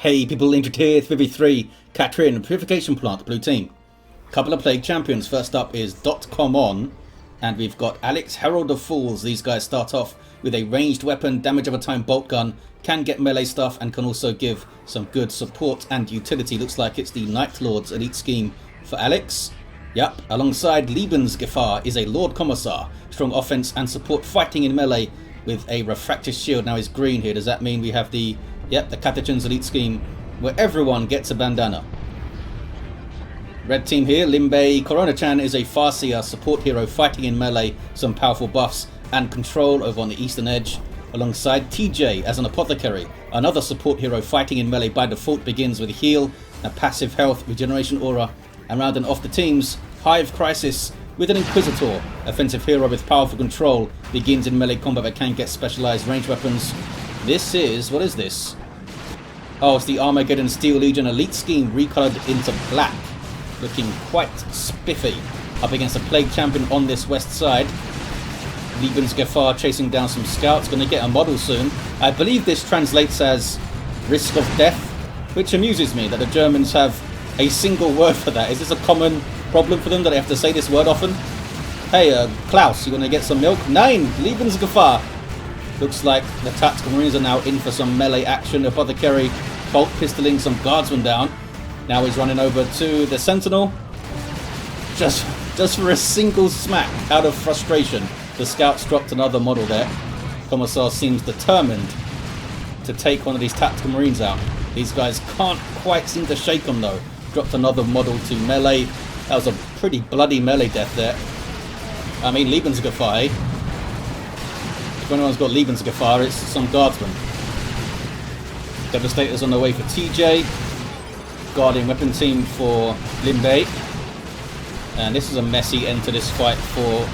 Hey people, entered here, 3v3, Katrin, Purification Plant, blue team. Couple of Plague Champions. First up is ComOn, and we've got Alex, Herald of Fools. These guys start off with a ranged weapon, damage over time bolt gun, can get melee stuff, and can also give some good support and utility. Looks like it's the Night Lord's elite scheme for Alex. Yep, alongside Lebensgefahr is a Lord Commissar, strong offense and support fighting in melee with a refractor shield. Now he's green here. Does that mean we have the Catechin's elite scheme where everyone gets a bandana? Red team here, LimBei Corona-chan is a Farseer support hero fighting in melee, some powerful buffs and control over on the eastern edge. Alongside TJ as an Apothecary, another support hero fighting in melee by default, begins with heal, a passive health, regeneration aura, and rounding off the teams, Hive Crysis with an Inquisitor, offensive hero with powerful control, begins in melee combat but can get specialized range weapons. This is, what is this? Oh, it's the Armageddon Steel Legion elite scheme recolored into black. Looking quite spiffy up against a Plague Champion on this west side. Lebensgefahr chasing down some scouts, going to get a model soon. I believe this translates as risk of death, which amuses me that the Germans have a single word for that. Is this a common problem for them that they have to say this word often? Hey, Klaus, you want to get some milk? Nein, Lebensgefahr. Looks like the Tactical Marines are now in for some melee action. Apothecary bolt pistoling some guardsmen down. Now he's running over to the Sentinel. Just for a single smack out of frustration. The scouts dropped another model there. Commissar seems determined to take one of these Tactical Marines out. These guys can't quite seem to shake them though. Dropped another model to melee. That was a pretty bloody melee death there. I mean, Lebensgefahr, eh? If anyone's got Lebensgefahr, it's some guardsmen. Devastator's on the way for TJ. Guardian weapon team for LimBei. And this is a messy end to this fight for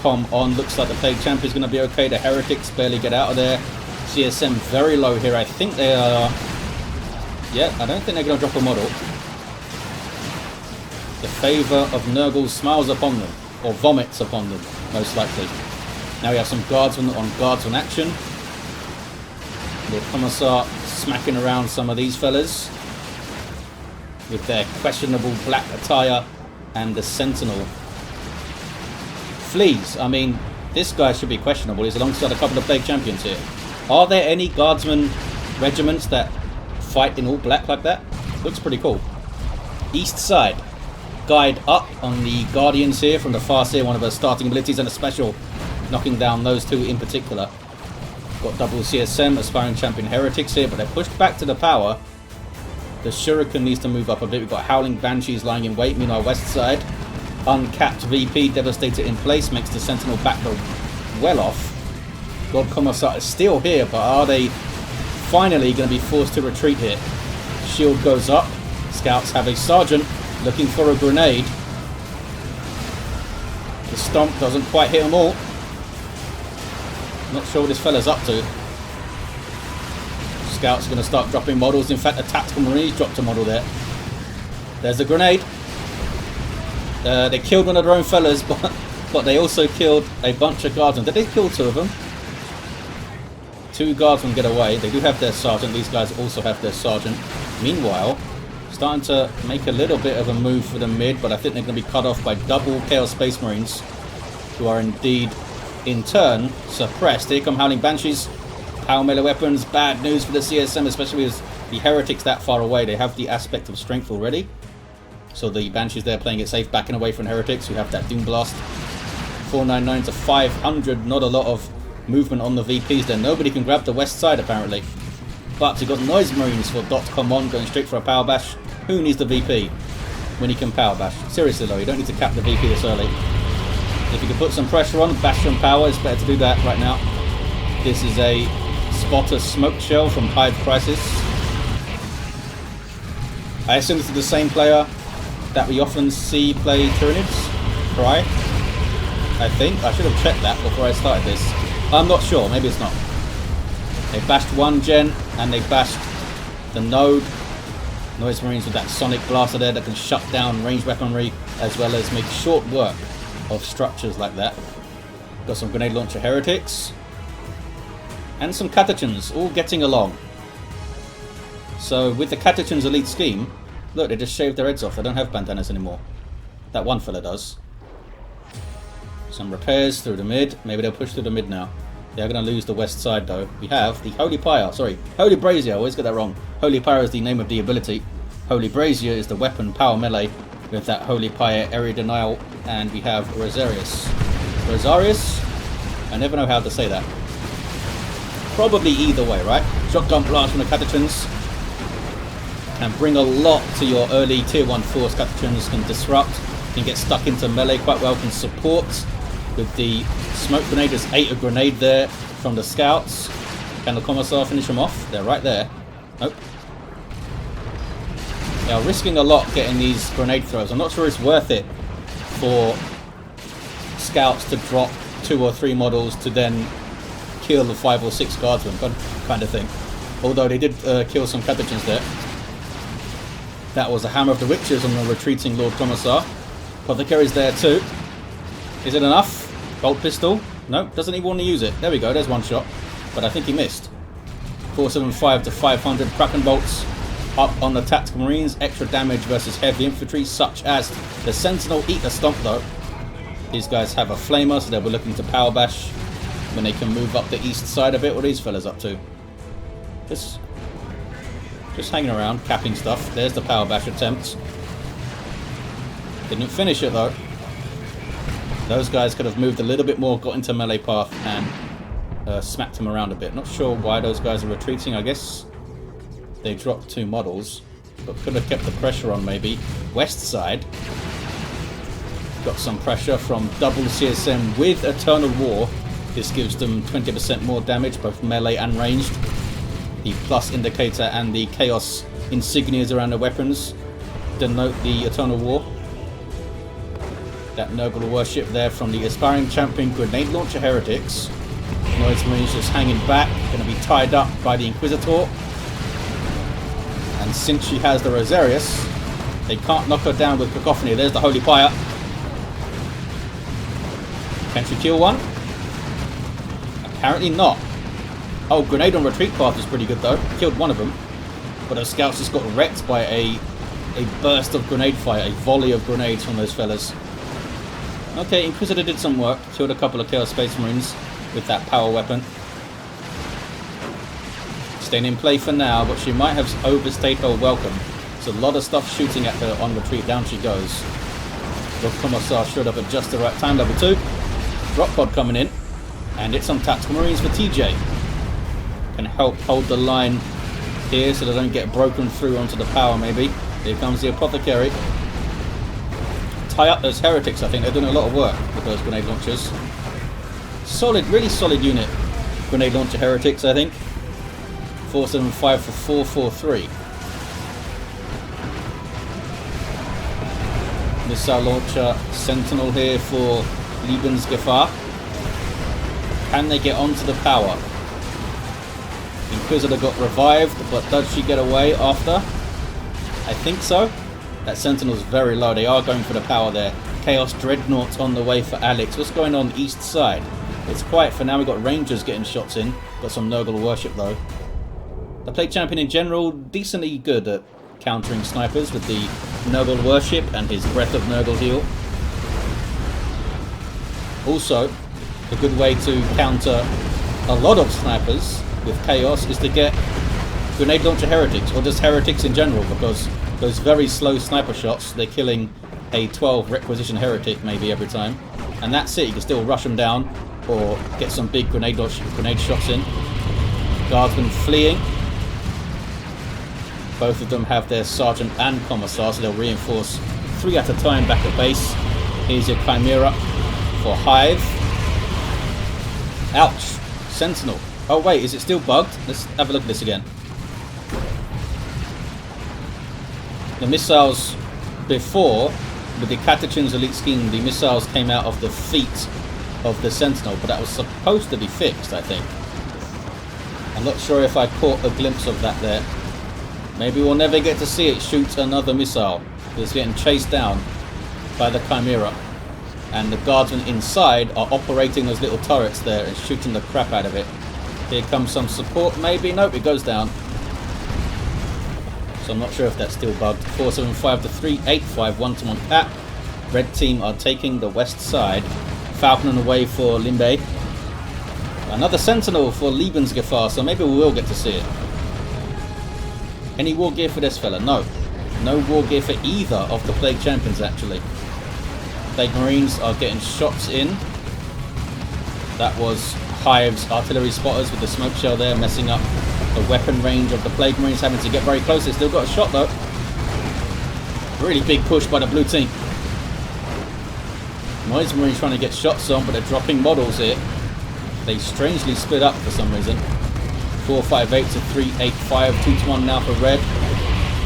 ComOn. Looks like the Plague Champ is going to be okay. The Heretics barely get out of there. CSM very low here. I think they are... Yeah, I don't think they're going to drop a model. The favour of Nurgle smiles upon them. Or vomits upon them, most likely. Now we have some guardsmen on guardsmen action. Lord Commissar smacking around some of these fellas with their questionable black attire, and the Sentinel flees. I mean, this guy should be questionable. He's alongside a couple of Plague Champions here. Are there any guardsmen regiments that fight in all black like that? Looks pretty cool. East side. Guide up on the Guardians here from the Farseer, one of her starting abilities, and a special knocking down those two in particular. Got double CSM, aspiring champion Heretics here, but they're pushed back to the power. The Shuriken needs to move up a bit. We've got Howling Banshees lying in wait. Meanwhile, west side, uncapped VP, Devastator in place, makes the Sentinel back well off. Lord Commissar is still here, but are they finally going to be forced to retreat here? Shield goes up. Scouts have a sergeant looking for a grenade. The stomp doesn't quite hit them all. Not sure what this fella's up to. Scouts are going to start dropping models. In fact, the Tactical Marines dropped a model there. There's a grenade. They killed one of their own fellas, but they also killed a bunch of guardsmen. Did they kill two of them? Two guardsmen get away. They do have their sergeant. These guys also have their sergeant. Meanwhile, starting to make a little bit of a move for the mid, but I think they're going to be cut off by double Chaos Space Marines, who are indeed, in turn, suppressed. Here come Howling Banshees. Power melee weapons. Bad news for the CSM, especially with the Heretics that far away. They have the aspect of strength already. So the Banshees there playing it safe, backing away from Heretics, who have that Doom Blast. 499 to 500. Not a lot of movement on the VPs there. Nobody can grab the west side, apparently. But you've got Noise Marines for ComOn going straight for a power bash. Who needs the VP when he can power bash? Seriously though, you don't need to cap the VP this early. If you can put some pressure on, bash some power, it's better to do that right now. This is a spotter smoke shell from Hive Crysis. I assume this is the same player that we often see play Tyranids. Cry. I think. I should have checked that before I started this. I'm not sure, maybe it's not. They bashed one gen, and they bashed the node. Noise Marines with that sonic blaster there that can shut down ranged weaponry, as well as make short work of structures like that. Got some grenade launcher Heretics. And some Catechins, all getting along. So with the Catechin's elite scheme, look, they just shaved their heads off. They don't have bandanas anymore. That one fella does. Some repairs through the mid. Maybe they'll push through the mid now. They are going to lose the west side though. We have the Holy Pyre. Sorry, Holy Brazier. I always get that wrong. Holy Pyre is the name of the ability. Holy Brazier is the weapon power melee with that Holy Pyre area denial. And we have Rosarius. Rosarius? I never know how to say that. Probably either way, right? Shotgun blast from the Catechins can bring a lot to your early tier 1 force. Catechins can disrupt, can get stuck into melee quite well, can support with the smoke grenade. Just ate a grenade there from the scouts. Can the Commissar finish them off? They're right there. Nope. They are risking a lot getting these grenade throws. I'm not sure it's worth it for scouts to drop 2 or 3 models to then kill the 5 or 6 guardsmen kind of thing. Although they did kill some Catechins there. That was the Hammer of the Witches on the retreating Lord Commissar. Apothecary's there too. Is it enough? Bolt pistol? No, doesn't even want to use it. There we go, there's one shot. But I think he missed. 475 to 500 Kraken bolts up on the Tactical Marines. Extra damage versus heavy infantry, such as the Sentinel. Eat the stomp though. These guys have a flamer, so they'll be looking to power bash when they can move up the east side of it. What are these fellas up to? Just hanging around, capping stuff. There's the power bash attempt. Didn't finish it though. Those guys could have moved a little bit more, got into melee path, and smacked him around a bit. Not sure why those guys are retreating. I guess they dropped 2 models, but could have kept the pressure on maybe. West side. Got some pressure from double CSM with Eternal War. This gives them 20% more damage, both melee and ranged. The plus indicator and the chaos insignias around the weapons denote the Eternal War. That noble worship there from the aspiring champion grenade launcher heretics. Noise Marines just hanging back, going to be tied up by the Inquisitor. And since she has the Rosarius, they can't knock her down with Cacophony. There's the Holy Pyre. Can she kill one? Apparently not. Oh, grenade on retreat path is pretty good though. Killed one of them. But those scouts just got wrecked by a burst of grenade fire. A volley of grenades from those fellas. Okay, Inquisitor did some work. Killed a couple of Chaos Space Marines with that power weapon. Staying in play for now, but she might have overstayed her welcome. There's a lot of stuff shooting at her on retreat. Down she goes. The Commissar showed up at just the right time. Level 2. Drop pod coming in. And it's some Tactical Marines for TJ. Can help hold the line here so they don't get broken through onto the power maybe. Here comes the Apothecary. Tie up those heretics, I think. They're doing a lot of work with those grenade launchers. Solid, really solid unit. Grenade launcher heretics, I think. 475 for 443. Missile launcher Sentinel here for Lebensgefahr. Can they get onto the power? Inquisitor got revived, but does she get away after? I think so. That Sentinel's very low. They are going for the power there. Chaos Dreadnought on the way for Alex. What's going on east side? It's quiet for now. We've got Rangers getting shots in. Got some Nurgle worship though. The Plague Champion in general, decently good at countering snipers with the Nurgle worship and his Breath of Nurgle heal. Also, a good way to counter a lot of snipers with Chaos is to get grenade launcher heretics, or just heretics in general, because those very slow sniper shots, they're killing a 12 requisition heretic maybe every time. And that's it, you can still rush them down or get some big grenade shots in. Guardsmen fleeing. Both of them have their Sergeant and Commissar, so they'll reinforce 3 at a time back at base. Here's your Chimera for Hive. Ouch. Sentinel. Oh wait, is it still bugged? Let's have a look at this again. The missiles before, with the Catechin's elite scheme, the missiles came out of the feet of the Sentinel, but that was supposed to be fixed, I think. I'm not sure if I caught a glimpse of that there. Maybe we'll never get to see it shoot another missile. It's getting chased down by the Chimera. And the guardsmen inside are operating those little turrets there and shooting the crap out of it. Here comes some support, maybe. Nope, it goes down. So I'm not sure if that's still bugged. 475 to 385, 1-to-1 cap. Red team are taking the west side. Falcon on the way for LimBei. Another Sentinel for Lebensgefahr, so maybe we will get to see it. Any war gear for this fella? No. No war gear for either of the Plague Champions, actually. Plague Marines are getting shots in. That was Hive's artillery spotters with the smoke shell there, messing up the weapon range of the Plague Marines, having to get very close. They still got a shot, though. Really big push by the blue team. Noise Marines trying to get shots on, but they're dropping models here. They strangely split up for some reason. 458 to 385, 2-to-1 now for red.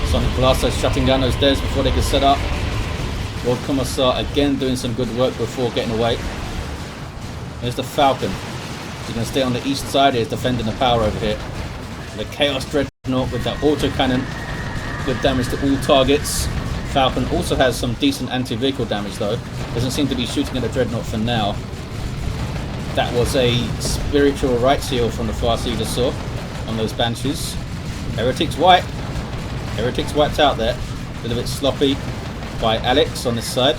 Sonic Blaster shutting down those devs before they can set up. Lord Commissar again doing some good work before getting away. There's the Falcon. He's going to stay on the east side. He's defending the power over here. The Chaos Dreadnought with that autocannon. Good damage to all targets. Falcon also has some decent anti-vehicle damage though. Doesn't seem to be shooting at the Dreadnought for now. That was a spiritual right seal from the Farseer just saw on those Banshees. Heretics white. Heretics wiped out there. A little bit sloppy by Alex on this side.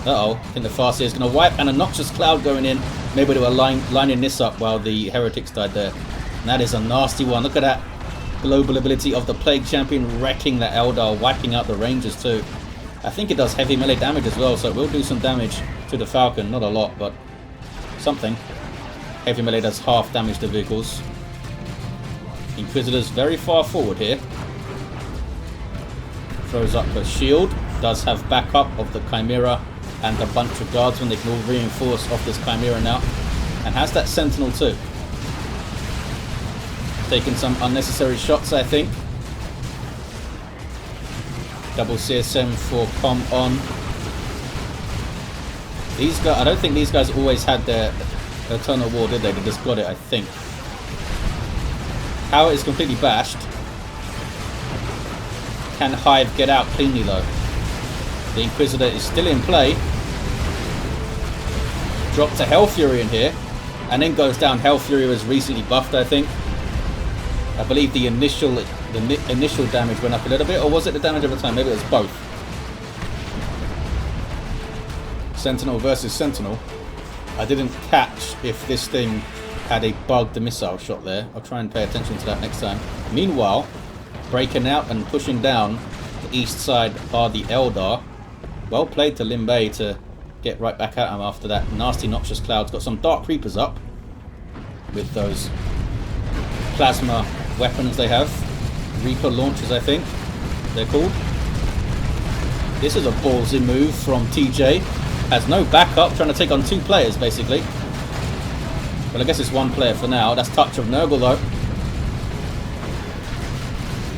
Uh-oh. I think the Farseer is going to wipe, and a Noxious Cloud going in. Maybe they were lining this up while the Heretics died there. And that is a nasty one. Look at that global ability of the Plague Champion wrecking the Eldar, wiping out the Rangers too. I think it does heavy melee damage as well, so it will do some damage to the Falcon. Not a lot, but something. Heavy melee does half damage to vehicles. Inquisitor's very far forward here. Throws up a shield. Does have backup of the Chimera and a bunch of guardsmen. They can all reinforce off this Chimera now. And has that Sentinel too. Taking some unnecessary shots, I think. Double CSM for ComOn. These guys, I don't think these guys always had their Eternal War, did they? They just got it, I think. Power is completely bashed. Can Hive get out cleanly though? The Inquisitor is still in play. Dropped a Hell Fury in here, and then goes down. Hell Fury was recently buffed, I think. I believe the initial damage went up a little bit, or was it the damage over time? Maybe it was both. Sentinel versus Sentinel. I didn't catch if this thing had a bugged missile shot there. I'll try and pay attention to that next time. Meanwhile, breaking out and pushing down the east side are the Eldar. Well played to LimBei to get right back at him after that nasty Noxious Clouds. Got some Dark Reapers up with those plasma weapons they have. Reaper launchers, I think they're called. This is a ballsy move from TJ. Has no backup, trying to take on two players basically. But I guess it's one player for now. That's Touch of Nurgle though.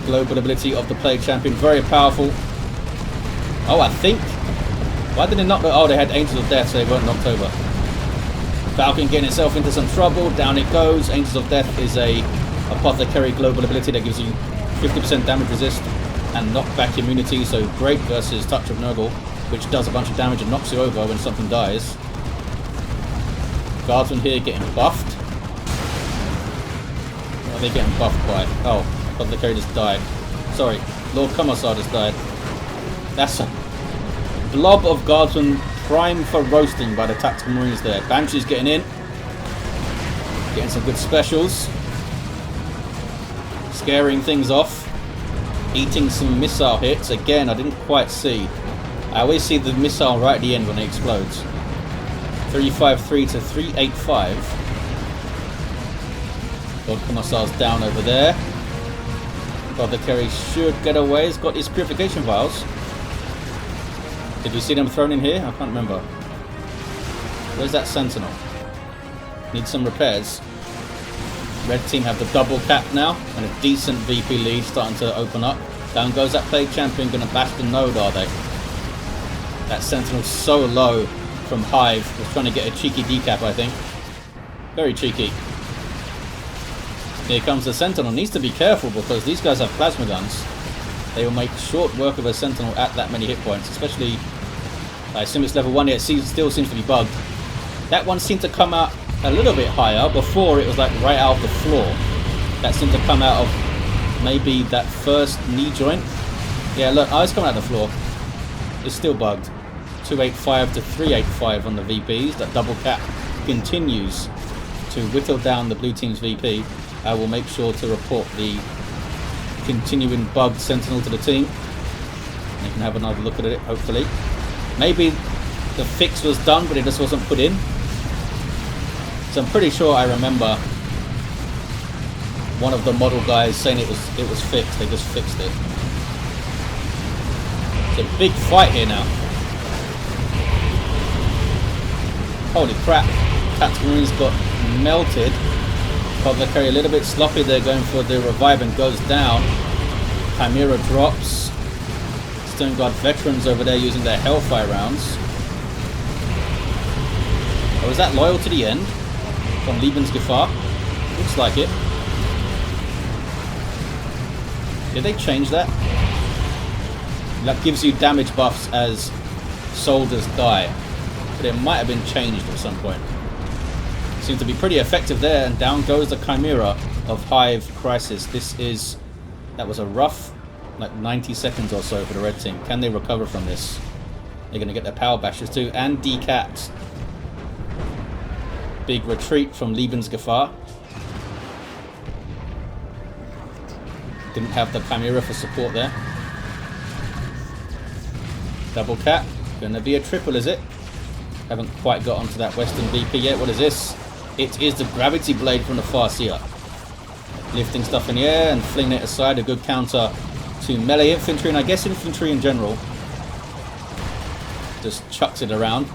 Global ability of the Plague Champion, very powerful. Oh, I think. Why did they not? Oh, they had Angels of Death, so they weren't knocked over. Falcon getting itself into some trouble. Down it goes. Angels of Death is a Apothecary global ability that gives you 50% damage resist and knockback immunity. So great versus Touch of Nurgle, which does a bunch of damage and knocks you over when something dies. Guardsmen here getting buffed. What are they getting buffed by? Oh, Apothecary just died. Sorry, Lord Commissar just died. That's a blob of guardsmen prime for roasting by the Tactical Marines there. Banshee's getting in. Getting some good specials. Scaring things off. Eating some missile hits. Again, I didn't quite see. I always see the missile right at the end when it explodes. 353 to 385. Lord Commissar's down over there. Apothecary should get away. He's got his purification vials. Did you see them thrown in here? I can't remember. Where's that Sentinel? Needs some repairs. Red team have the double cap now, and a decent VP lead starting to open up. Down goes that Plague Champion, going to bash the node, are they? That Sentinel's so low from Hive. Was trying to get a cheeky decap, I think. Very cheeky. Here comes the Sentinel. Needs to be careful because these guys have plasma guns. They will make short work of a Sentinel at that many hit points, especially, I assume it's level 1, yet it still seems to be bugged. That one seemed to come out a little bit higher. Before it was like right out of the floor. That seemed to come out of maybe that first knee joint. Yeah, look, eyes coming out the floor. It's still bugged. 285 to 385 on the VPs. That double cap continues to whittle down the blue team's VP. I will make sure to report the continuing bugged sentinel to the team. You can have another look at it, hopefully. Maybe the fix was done, but it just wasn't put in. So I'm pretty sure I remember one of the model guys saying it was fixed. They just fixed it. It's a big fight here now. Holy crap! Tactical Marines got melted. Apothecary a little bit sloppy there, going for the revive and goes down. Chimera drops. Stone Guard veterans over there using their Hellfire rounds. Oh, is that loyal to the end? From Lebensgefahr? Looks like it. Did they change that? That gives you damage buffs as soldiers die. But it might have been changed at some point. Seems to be pretty effective there, and down goes the Chimera of Hive Crysis. That was a rough, like 90 seconds or so for the red team. Can they recover from this? They're going to get their power bashes too, and decapped. Big retreat from Lebensgefahr. Didn't have the Chimera for support there. Double cap. Going to be a triple, is it? Haven't quite got onto that Western VP yet. What is this? It is the Gravity Blade from the Farseer. Lifting stuff in the air and flinging it aside. A good counter to melee infantry, and I guess infantry in general. Just chucks it around.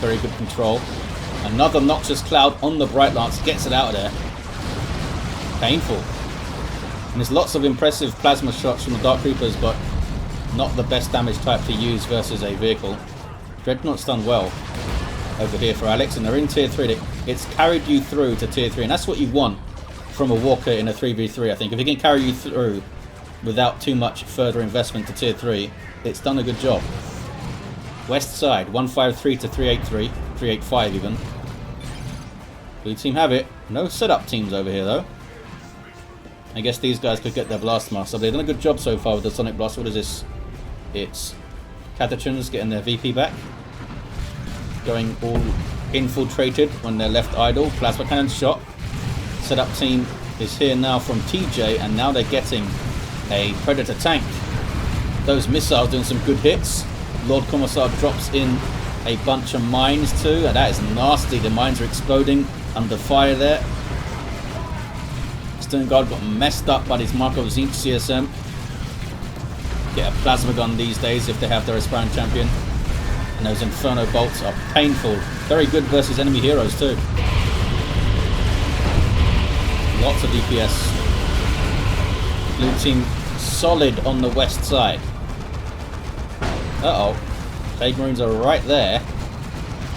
Very good control. Another Noxious Cloud on the Bright Lance. Gets it out of there. Painful. And there's lots of impressive plasma shots from the Dark Reapers, but not the best damage type to use versus a vehicle. Dreadnought's done well over here for Alex, and they're in tier 3. It's carried you through to tier 3, and that's what you want from a Walker in a 3v3, I think. If it can carry you through without too much further investment to tier 3, it's done a good job. West side, 153 to 383, 385 even. Blue team have it. No setup teams over here though. I guess these guys could get their Blast Master. They've done a good job so far with the Sonic Blast. What is this? It's Catachans getting their VP back. Going all infiltrated when they're left idle. Plasma Cannon shot. Setup team is here now from TJ, and now they're getting a Predator tank. Those missiles doing some good hits. Lord Commissar drops in a bunch of mines too, and that is nasty. The mines are exploding under fire there. Stone Guard got messed up by these Markov Zinch CSM. Get a plasma gun these days if they have their aspiring champion. And those Inferno bolts are painful. Very good versus enemy heroes too. Lots of DPS. Blue team solid on the west side. Uh-oh. Plague Marines are right there.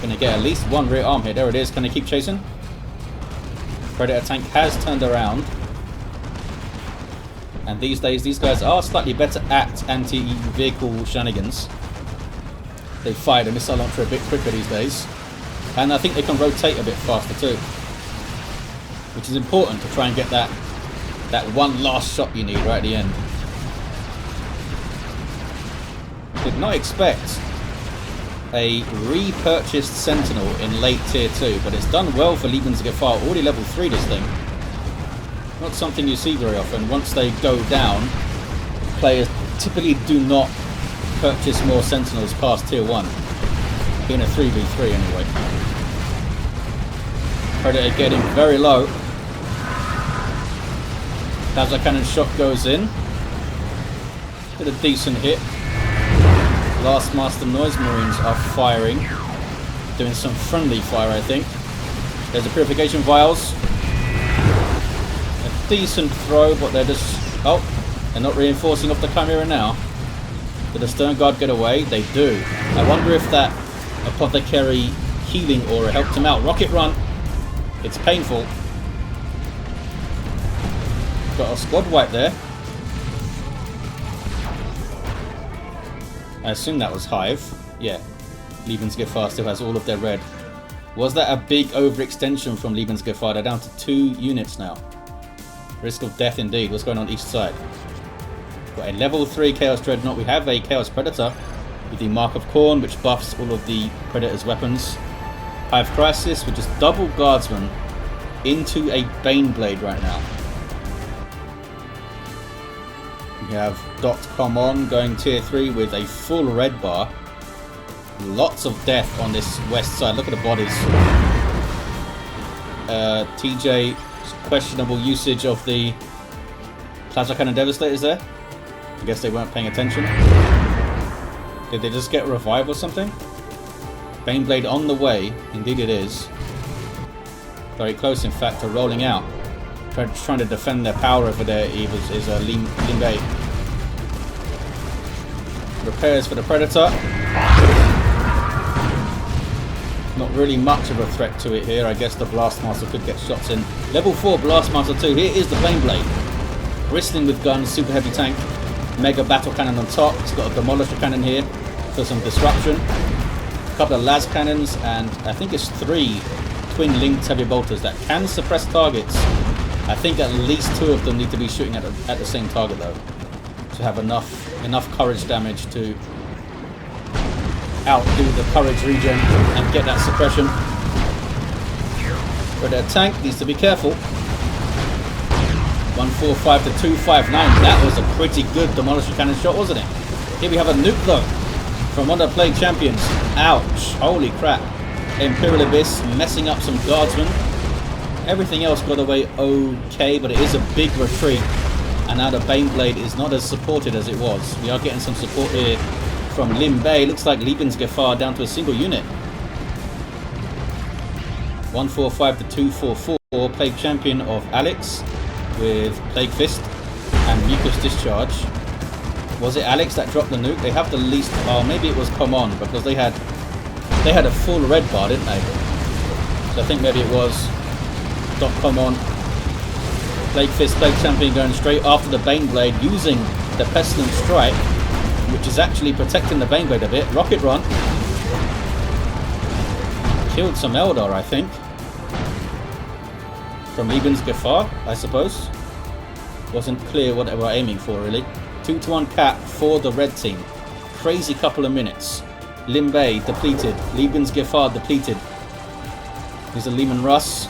Gonna get at least one rear arm here. There it is. Can they keep chasing? Predator tank has turned around. And these days, these guys are slightly better at anti-vehicle shenanigans. They fire the missile launcher a bit quicker these days. And I think they can rotate a bit faster too. Which is important to try and get that one last shot you need right at the end. Did not expect a repurchased Sentinel in late tier 2, but it's done well for Lebensgefahr. Already level 3 this thing. Not something you see very often. Once they go down, players typically do not purchase more Sentinels past tier 1. In a 3v3 anyway. Predator getting very low. Plasma Cannon shot goes in. Did a decent hit. Last Master Noise Marines are firing. Doing some friendly fire, I think. There's the Purification Vials. A decent throw, but they're just... Oh, they're not reinforcing off the Chimera now. Did the Stone Guard get away? They do. I wonder if that Apothecary healing aura helped him out. Rocket run. It's painful. Got a squad wipe there. I assume that was Hive. Yeah. Lebensgefahr still has all of their red. Was that a big overextension from Lebensgefahr? They're down to 2 units now. Risk of death indeed. What's going on each side? Got a level 3 Chaos Dreadnought. We have a Chaos Predator with the Mark of Khorne, which buffs all of the Predator's weapons. Hive Crysis, with just double Guardsman into a Baneblade right now. We have ComOn going tier 3 with a full red bar. Lots of death on this west side. Look at the bodies. TJ, questionable usage of the Plasma Cannon Devastators there. I guess they weren't paying attention. Did they just get revived or something? Baneblade on the way. Indeed it is. Very close, in fact, to rolling out. Trying to defend their power over there is LimBei. Repairs for the Predator. Not really much of a threat to it here. I guess the Blastmaster could get shots in. Level 4 Blastmaster 2. Here is the Baneblade. Bristling with guns, super heavy tank. Mega battle cannon on top. It's got a demolisher cannon here for some disruption. A couple of las cannons, and I think it's 3 twin linked heavy bolters that can suppress targets. I think at least 2 of them need to be shooting at the same target though, to have enough courage damage to outdo the courage regen and get that suppression. But their tank needs to be careful. 145 to 259. That was a pretty good demolisher cannon shot, wasn't it? Here we have a nuke though from one of the Plague Champions. Ouch! Holy crap! Imperial Abyss messing up some guardsmen. Everything else got away okay, but it is a big retreat. And now the Baneblade is not as supported as it was. We are getting some support here from LimBei. Looks like Lebensgefahr down to a single unit. 145 to 244. Plague Champion of Alex with Plague Fist and Mucus Discharge. Was it Alex that dropped the nuke? They have the least. Oh, maybe it was ComOn, because they had a full red bar, didn't they? So I think maybe it was ComOn. Plague Fist, Plague Champion going straight after the Baneblade, using the Pestilent Strike, which is actually protecting the Baneblade a bit. Rocket Run. Killed some Eldar, I think. From Lebensgefahr, I suppose. Wasn't clear what they were aiming for, really. 2-1 cap for the red team. Crazy couple of minutes. LimBei depleted. Lebensgefahr depleted. Here's a Leman Russ.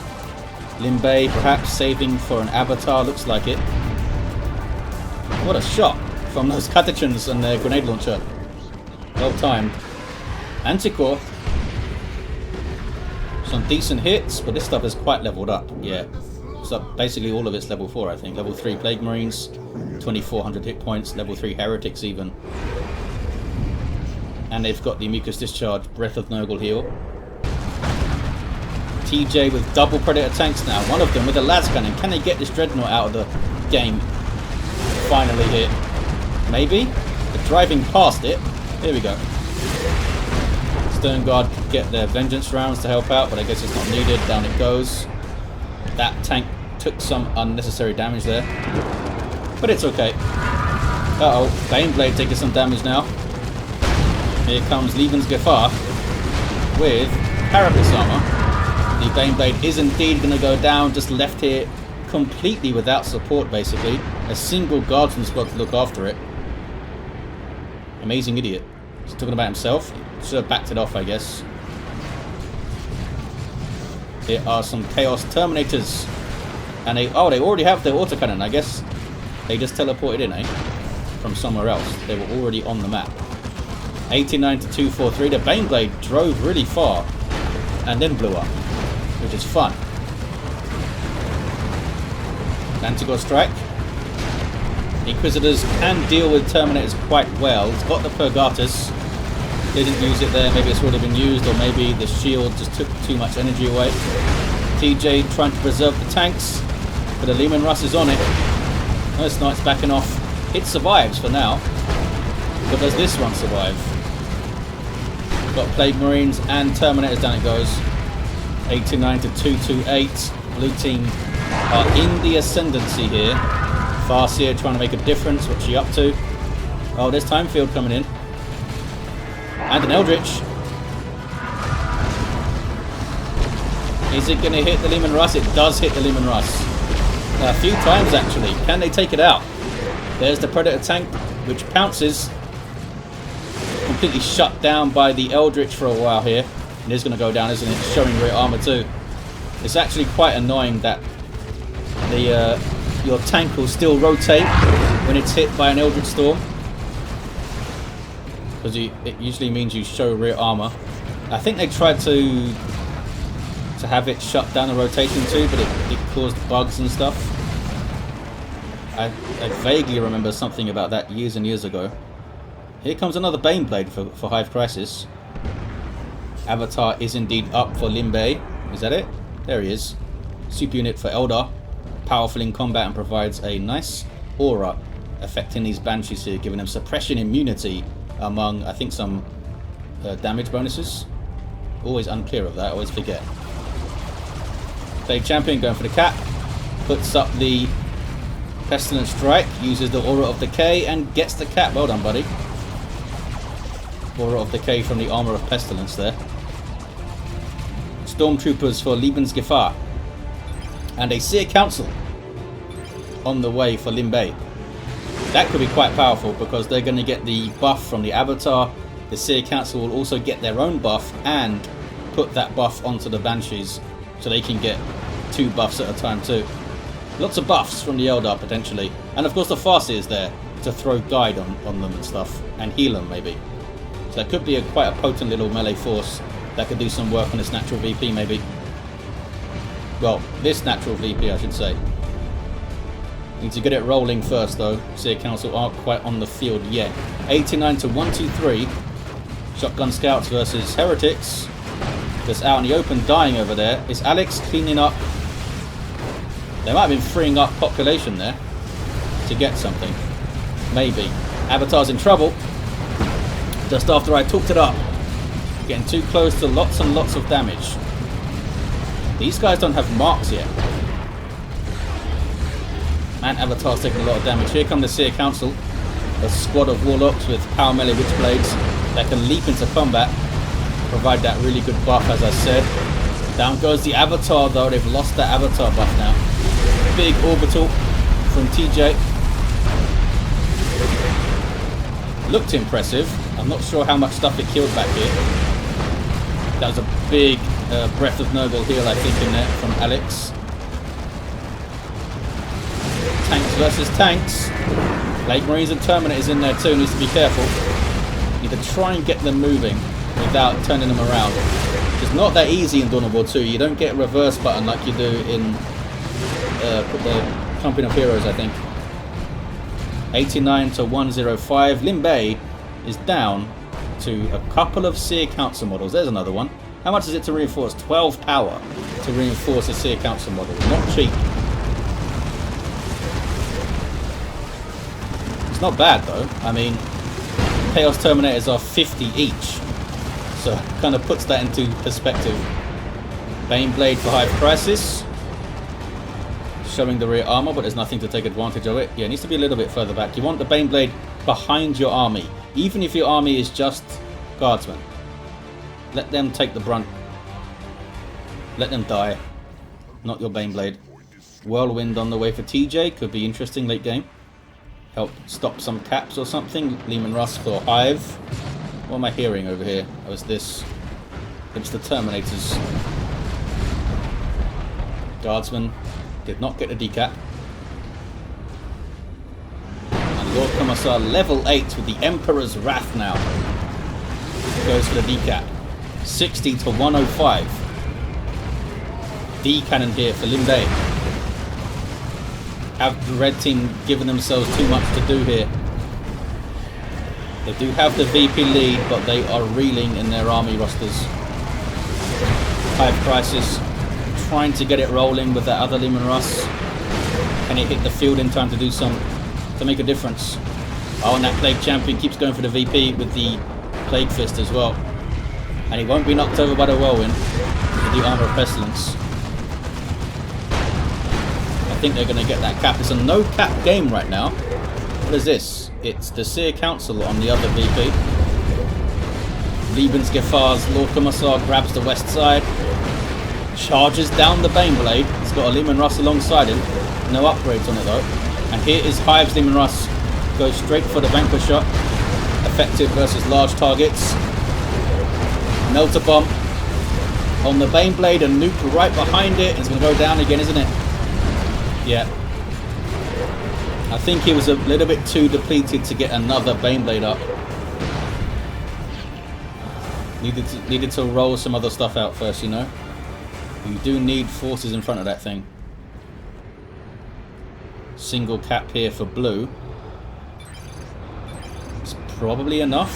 LimBei perhaps saving for an avatar, looks like it. What a shot from those Catechins and their grenade launcher. Well timed. Anticore. Some decent hits, but this stuff is quite leveled up. Yeah. So basically all of it's level 4, I think. Level 3 Plague Marines, 2400 hit points, level 3 Heretics even. And they've got the Mucus Discharge, Breath of Nurgle heal. TJ with double Predator tanks now. One of them with a las cannon. Can they get this Dreadnought out of the game? Finally here. Maybe? They're driving past it. Here we go. Stern Guard could get their Vengeance rounds to help out, but I guess it's not needed. Down it goes. That tank took some unnecessary damage there. But it's okay. Uh-oh. Baneblade taking some damage now. Here comes Lebensgefahr with Carapace armor. The Baneblade is indeed going to go down, just left here completely without support, basically. A single guardsman squad to look after it. Amazing idiot. He's talking about himself. Should have backed it off, I guess. There are some Chaos Terminators. And they already have their autocannon, I guess. They just teleported in, eh? From somewhere else. They were already on the map. 89 to 243. The Baneblade drove really far and then blew up, which is fun. Antigor Strike. Inquisitors can deal with Terminators quite well. It's got the Purgatus. Didn't use it there. Maybe it's already been used, or maybe the shield just took too much energy away. TJ trying to preserve the tanks, but the Leman Russ is on it. No, it's not. It's backing off. It survives for now. But does this one survive? Got Plague Marines and Terminators. Down it goes. 89 to 228. Blue team are in the ascendancy here. Farseer trying to make a difference. What's she up to? Oh, there's Timefield coming in. And an Eldritch. Is it going to hit the Leman Russ? It does hit the Leman Russ. A few times actually. Can they take it out? There's the Predator tank, which pounces. Completely shut down by the Eldritch for a while here. It is going to go down, isn't it? It's showing rear armor too. It's actually quite annoying that the your tank will still rotate when it's hit by an Eldritch Storm. Because it usually means you show rear armor. I think they tried to have it shut down the rotation too, but it caused bugs and stuff. I vaguely remember something about that years and years ago. Here comes another Baneblade for Hive Crysis. Avatar is indeed up for LimBei. Is that it? There he is. Super unit for Eldar. Powerful in combat and provides a nice aura affecting these Banshees here, giving them suppression immunity among, I think, some damage bonuses. Always unclear of that, I always forget. Blade Champion going for the cap. Puts up the Pestilent Strike, uses the Aura of Decay and gets the cap. Well done, buddy. Aura of Decay from the Armor of Pestilence there. Stormtroopers for Lebensgefahr. And a Seer Council on the way for LimBei. That could be quite powerful because they're going to get the buff from the Avatar. The Seer Council will also get their own buff and put that buff onto the Banshees so they can get 2 buffs at a time too. Lots of buffs from the Eldar potentially. And of course the Farseer is there to throw guide on them and stuff and heal them maybe. So that could be quite a potent little melee force that could do some work on this natural VP maybe. Well, this natural VP I should say. Need to get it rolling first though. Seer Council aren't quite on the field yet. 89 to 123. Shotgun Scouts versus Heretics. Just out in the open dying over there. Is Alex cleaning up? They might have been freeing up population there to get something. Maybe. Avatar's in trouble. Just after I talked it up. Getting too close to lots and lots of damage. These guys don't have marks yet. And Avatar's taking a lot of damage. Here come the Seer Council. A squad of Warlocks with power melee Witchblades that can leap into combat. Provide that really good buff, as I said. Down goes the Avatar though. They've lost that Avatar buff now. Big orbital from TJ. Looked impressive. I'm not sure how much stuff it killed back here. That was a big Breath of Nurgle heal, I think, in there from Alex. Tanks versus tanks. Plague Marines and Terminators in there too. Needs to be careful. Need to try and get them moving without turning them around. It's not that easy in Dawn of War 2. You don't get a reverse button like you do in the Company of Heroes, I think. 89 to 105. LimBei is down to a couple of Seer Council models. There's another one. How much is it to reinforce? 12 power to reinforce a Seer Council model. Not cheap. It's not bad though. I mean, Chaos Terminators are 50 each. So it kind of puts that into perspective. Baneblade for Hive Crysis. Showing the rear armor, but there's nothing to take advantage of it. Yeah, it needs to be a little bit further back. You want the Baneblade behind your army. Even if your army is just guardsmen. Let them take the brunt. Let them die. Not your Baneblade. Whirlwind on the way for TJ. Could be interesting late game. Help stop some caps or something. Leman Russ for Hive. What am I hearing over here? Oh, it's this. It's the Terminators. Guardsman did not get a decap. And Lord Commissar level 8 with the Emperor's Wrath now. Goes for the decap. 60 to 105. D cannon here for LimBei. Have the red team given themselves too much to do here? They do have the VP lead, but they are reeling in their army rosters. Hive Crysis trying to get it rolling with that other Leman Russ. Can it hit the field in time to do to make a difference? Oh, and that Plague Champion keeps going for the VP with the Plague Fist as well. And he won't be knocked over by the Whirlwind with the Armor of Pestilence. I think they're going to get that cap. It's a no cap game right now. What is this? It's the Seer Council on the other VP. Lebensgefahr's Lord Commissar grabs the west side. Charges down the Baneblade. He's got a Leman Russ alongside him. No upgrades on it though. And here is Hive's Leman Russ. Goes straight for the Vanquisher. Effective versus large targets. Melter Bomb on the Baneblade and nuke right behind it. It's going to go down again, isn't it? Yeah. I think he was a little bit too depleted to get another Baneblade up. Needed to roll some other stuff out first, you know. You do need forces in front of that thing. Single cap here for blue. It's probably enough.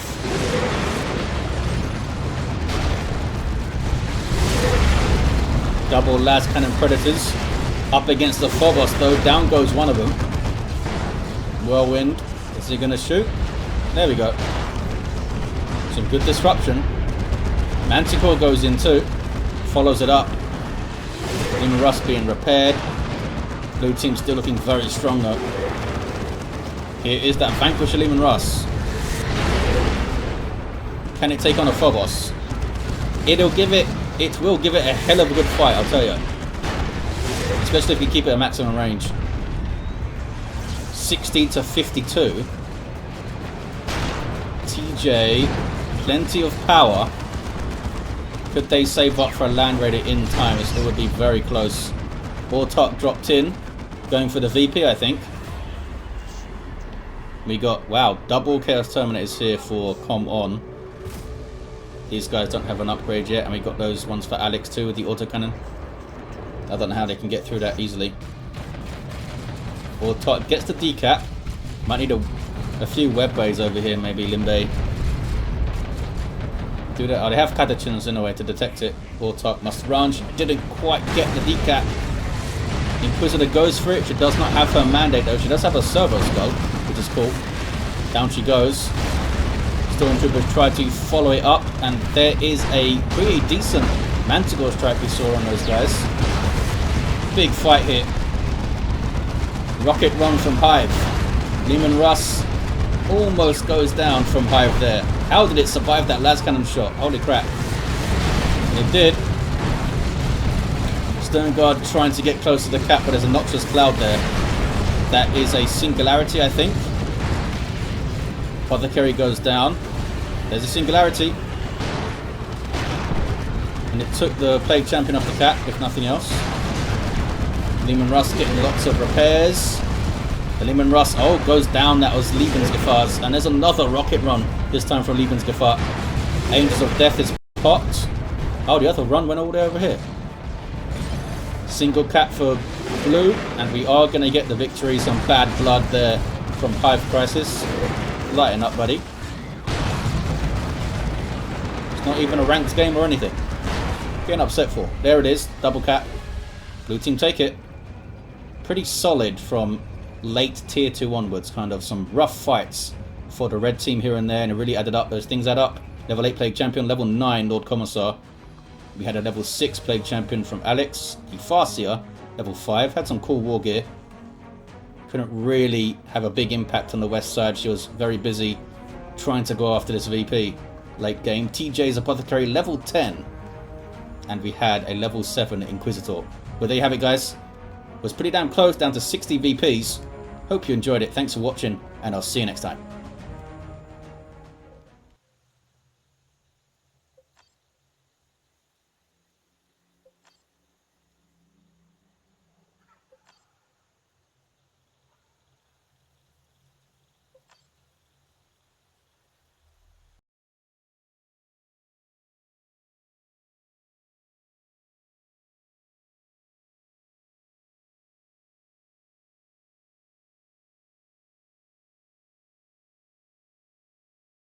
Double las cannon predators. Up against the Phobos though. Down goes one of them. Whirlwind. Is he going to shoot? There we go. Some good disruption. Manticore goes in too. Follows it up. Leman Russ being repaired. Blue team still looking very strong though. Here is that Vanquisher Leman Russ. Can it take on a Phobos? It will give it a hell of a good fight, I'll tell you. Especially if you keep it at maximum range. 60 to 52. TJ, plenty of power. Could they save up for a land raider in time? It would be very close. Autarch dropped in. Going for the VP, I think. We got, wow, double Chaos Terminators here for ComOn. These guys don't have an upgrade yet. And we got those ones for Alex too with the autocannon. I don't know how they can get through that easily. Autarch gets the decap. Might need a few web bays over here, maybe LimBei. Do that. Oh, they have catechins in a way to detect it. Autarch must run. She didn't quite get the decap. Inquisitor goes for it. She does not have her mandate though. She does have a servo skull, which is cool. Down she goes. Stormtroopers try to follow it up, and there is a pretty decent Manticore strike we saw on those guys. Big fight here. Rocket run from Hive. Leman Russ almost goes down from Hive there. How did it survive that las cannon shot? Holy crap. It did. Stern Guard trying to get close to the cap, but there's a noxious cloud there. That is a singularity, I think. Apothecary goes down. There's a singularity. And it took the Plague Champion off the cap, if nothing else. Leman Russ getting lots of repairs. The Leman Russ, oh, goes down. That was Lebensgefahr's. And there's another rocket run, this time from Lebensgefahr. Angels of Death is popped. Oh, the other run went all the way over here. Single cap for blue. And we are going to get the victory. Some bad blood there from Hive Crysis. Lighten up, buddy. It's not even a ranked game or anything. Getting upset for. There it is. Double cap. Blue team take it. Pretty solid from late tier 2 onwards. Kind of some rough fights for the red team here and there, and it really added up. Those things add up. Level 8 Plague Champion, level 9 Lord Commissar. We had a level 6 Plague Champion from Alex. The Farseer, level 5. Had some cool war gear. Couldn't really have a big impact on the west side. She was very busy trying to go after this VP late game. TJ's Apothecary, level 10. And we had a level 7 Inquisitor. But there you have it, guys. It was pretty damn close, down to 60 VPs. Hope you enjoyed it. Thanks for watching, and I'll see you next time.